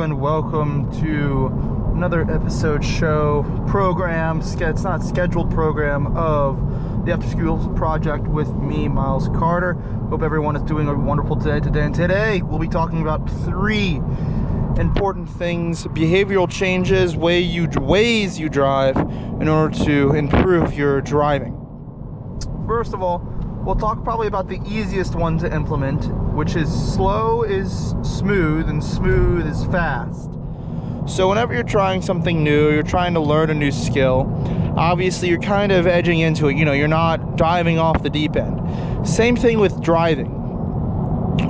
and welcome to another episode show program. It's not scheduled program of the After School Project with me, Miles Carter. Hope everyone is doing a wonderful day today. And today we'll be talking about 3 important things: behavioral changes, ways you drive in order to improve your driving. First of all, we'll talk probably about the easiest one to implement, which is slow is smooth and smooth is fast. So whenever you're trying something new, you're trying to learn a new skill, obviously you're kind of edging into it. You're not diving off the deep end. Same thing with driving.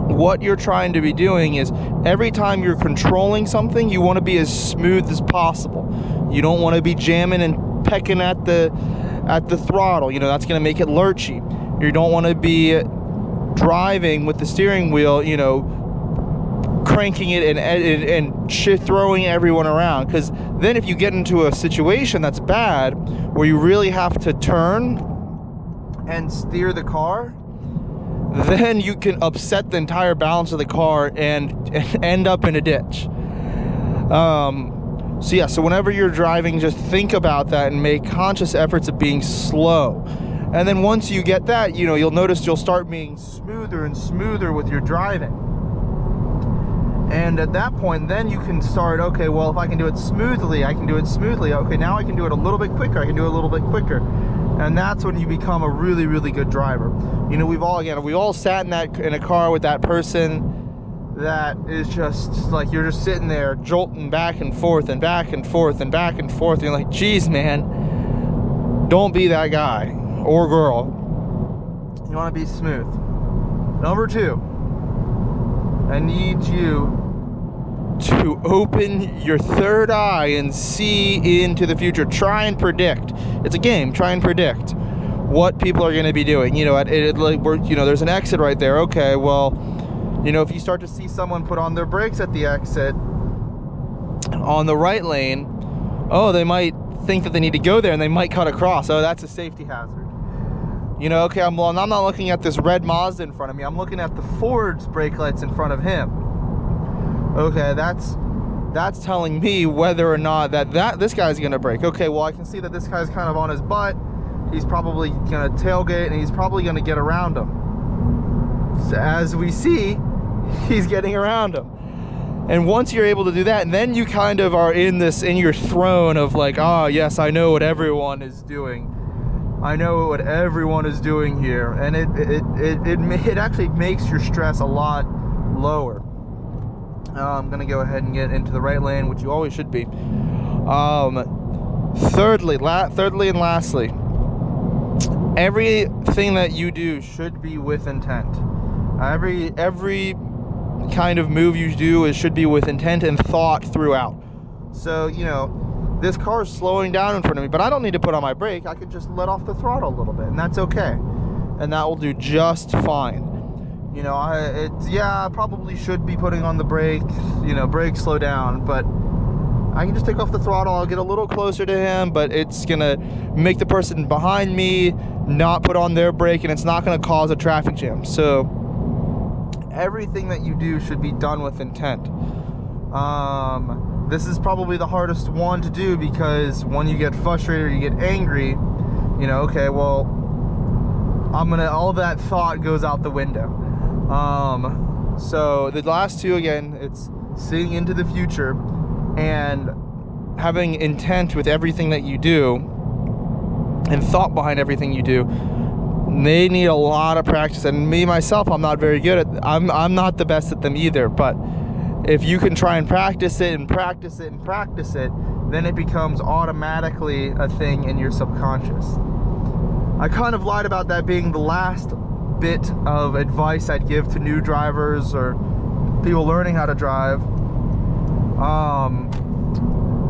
What you're trying to be doing is every time you're controlling something, you want to be as smooth as possible. You don't want to be jamming and pecking at the throttle. That's going to make it lurchy. You don't want to be driving with the steering wheel, cranking it and throwing everyone around. Because then if you get into a situation that's bad, where you really have to turn and steer the car, then you can upset the entire balance of the car and end up in a ditch. So whenever you're driving, just think about that and make conscious efforts of being slow. And then once you get that, you'll notice you'll start being smoother and smoother with your driving. And at that point, then you can start, okay, well, if I can do it smoothly, I can do it smoothly. Okay, now I can do it a little bit quicker. I can do it a little bit quicker. And that's when you become a really, really good driver. We all sat in a car with that person that is just like, you're just sitting there jolting back and forth and back and forth and back and forth. And you're like, geez, man, don't be that guy or girl. You want to be smooth. Number 2, I need you to open your third eye and see into the future. Try and predict. It's a game. Try and predict what people are going to be doing. There's an exit right there. Okay, well, if you start to see someone put on their brakes at the exit on the right lane, they might think that they need to go there and they might cut across. That's a safety hazard. Okay, I'm not looking at this red Mazda in front of me. I'm looking at the Ford's brake lights in front of him. Okay, that's telling me whether or not that this guy's gonna brake. Okay, well, I can see that this guy's kind of on his butt. He's probably gonna tailgate and he's probably gonna get around him. So as we see, he's getting around him. And once you're able to do that, and then you kind of are in your throne of like, yes, I know what everyone is doing. I know what everyone is doing here, and it actually makes your stress a lot lower. I'm gonna go ahead and get into the right lane, which you always should be. Thirdly and lastly, everything that you do should be with intent. Every kind of move you do should be with intent and thought throughout. So this car is slowing down in front of me, but I don't need to put on my brake. I can just let off the throttle a little bit, and that's okay. And that will do just fine. I probably should be putting on the brake, brake, slow down, but I can just take off the throttle. I'll get a little closer to him, but it's gonna make the person behind me not put on their brake, and it's not gonna cause a traffic jam. So everything that you do should be done with intent. This is probably the hardest one to do, because when you get frustrated or you get angry, okay, well, all that thought goes out the window. So the last 2, again, it's seeing into the future and having intent with everything that you do and thought behind everything you do. They need a lot of practice, and me myself, I'm not very good at. I'm not the best at them either, but if you can try and practice it and practice it and practice it, then it becomes automatically a thing in your subconscious. I kind of lied about that being the last bit of advice I'd give to new drivers or people learning how to drive.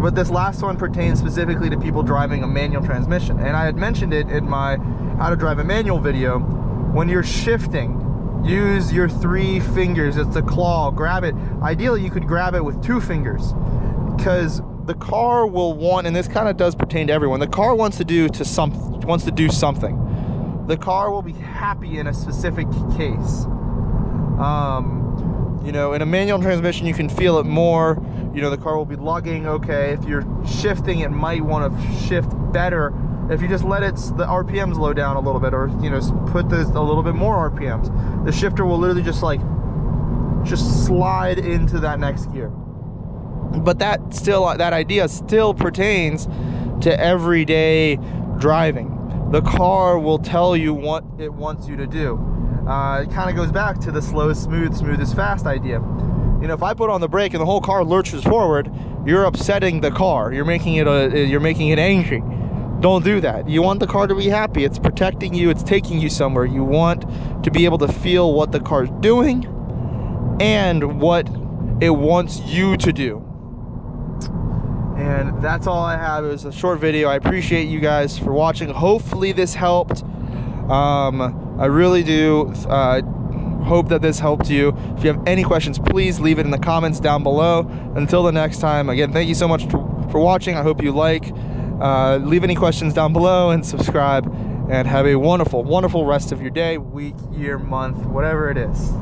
But this last one pertains specifically to people driving a manual transmission. And I had mentioned it in my how to drive a manual video. When you're shifting, use your 3 fingers. It's a claw. Grab it. Ideally, you could grab it with 2 fingers, because the car will want, and this kind of does pertain to everyone, the car wants to do something. The car will be happy in a specific case. In a manual transmission, you can feel it more. You know, the car will be lugging okay. If you're shifting, it might want to shift better if you just let the RPMs low down a little bit, or, you know, put this a little bit more RPMs. The shifter will literally just slide into that next gear. But that idea still pertains to everyday driving. The car will tell you what it wants you to do. It kind of goes back to the slow is smooth, smooth is fast idea. You know, if I put on the brake and the whole car lurches forward, you're upsetting the car. You're making it angry. Don't do that. You want the car to be happy. It's protecting you. It's taking you somewhere. You want to be able to feel what the car's doing and what it wants you to do. And that's all I have. It was a short video. I appreciate you guys for watching. Hopefully this helped. I really do hope that this helped you. If you have any questions, please leave it in the comments down below. Until the next time, again, thank you so much for watching. I hope you leave any questions down below and subscribe, and have a wonderful, wonderful rest of your day, week, year, month, whatever it is.